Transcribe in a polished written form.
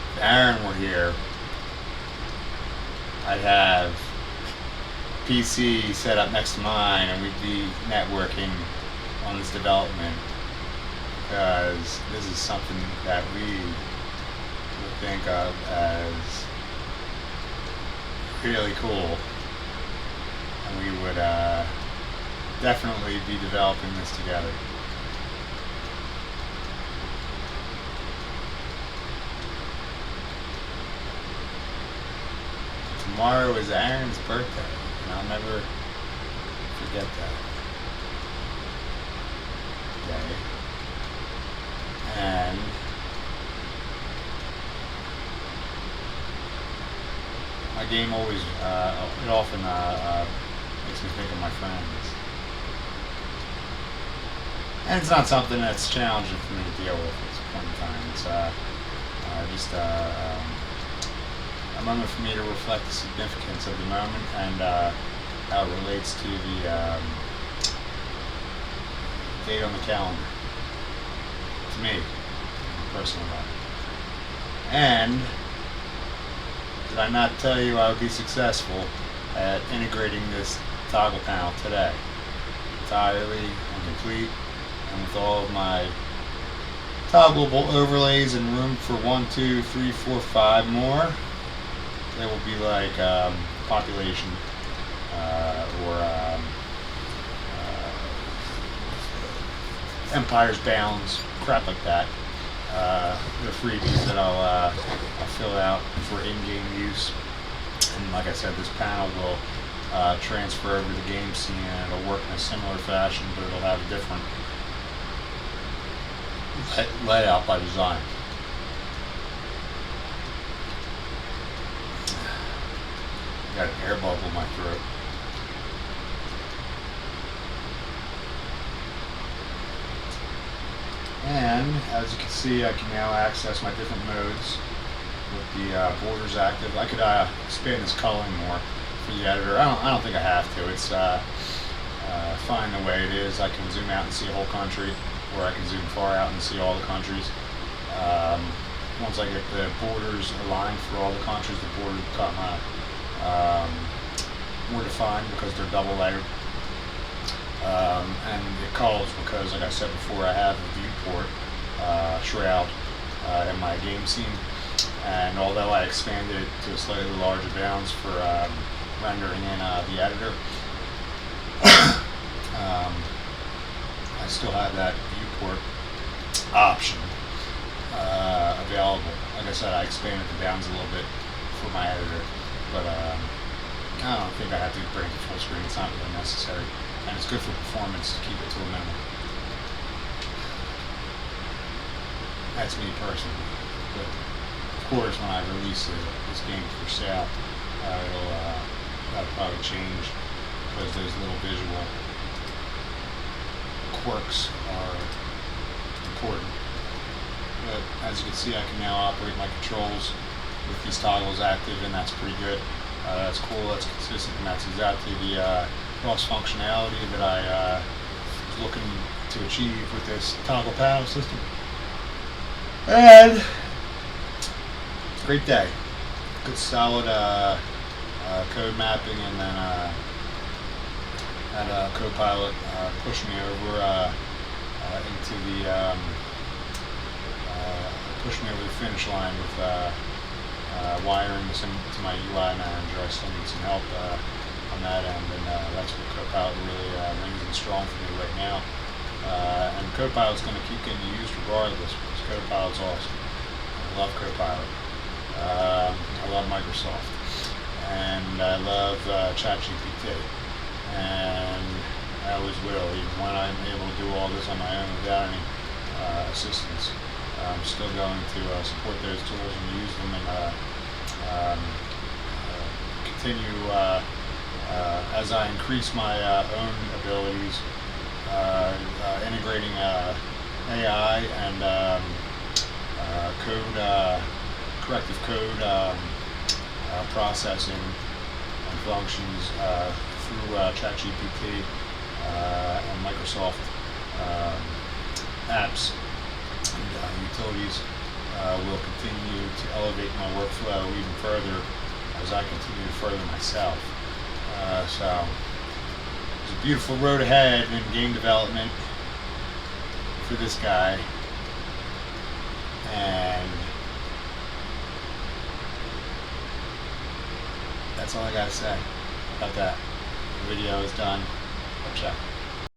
If Aaron were here, I'd have PC set up next to mine and we'd be networking on this development, because this is something that we would think of as really cool, and we would definitely be developing this together. Tomorrow is Aaron's birthday, and I'll never forget that day. And my game always, it often makes me think of my friends. And it's not something that's challenging for me to deal with at this point in time. It's just a moment for me to reflect the significance of the moment and how it relates to the date on the calendar. To me, personally. And did I not tell you I would be successful at integrating this toggle panel today? Entirely and complete, and with all of my toggleable overlays and room for 1, 2, 3, 4, 5 more. They will be like population or Empire's Bounds, crap like that. They're freebies that I'll fill out for in-game use. And like I said, this panel will transfer over the game scene, and it'll work in a similar fashion, but it'll have a different layout by design. Got an air bubble in my throat. And as you can see, I can now access my different modes with the borders active. I could expand this coloring more for the editor. I don't think I have to. It's fine the way it is. I can zoom out and see a whole country, or I can zoom far out and see all the countries. Once I get the borders aligned for all the countries, the borders become more defined because they're double layered. And it calls because, like I said before, I have a viewport shroud in my game scene, and although I expanded it to a slightly larger bounds for rendering in the editor, I still have that viewport option available. Like I said, I expanded the bounds a little bit for my editor, but I don't think I have to bring it to full screen. It's not really necessary, and it's good for performance to keep it to a minimum. That's me personally. But of course, when I release this game for sale, that'll probably change, because those little visual quirks are important. But as you can see, I can now operate my controls with these toggles active, and that's pretty good. That's cool, that's consistent, and that's exactly the cross functionality that I was looking to achieve with this toggle panel system. And great day. Good solid code mapping, and then had Copilot push me over into the finish line with wiring this into my UI manager. I still need some help on that end, and that's what Copilot really rings in strong for me right now. And Copilot's going to keep getting used regardless, because Copilot's awesome. I love Copilot. I love Microsoft. and I love ChatGPT, and I always will, even when I'm able to do all this on my own without any assistance. I'm still going to support those tools and use them, and continue as I increase my own abilities, integrating AI and corrective code processing and functions through ChatGPT and Microsoft apps and utilities will continue to elevate my workflow even further as I continue to further myself. So there's a beautiful road ahead in game development for this guy, and that's all I gotta say about that. The video is done. Check.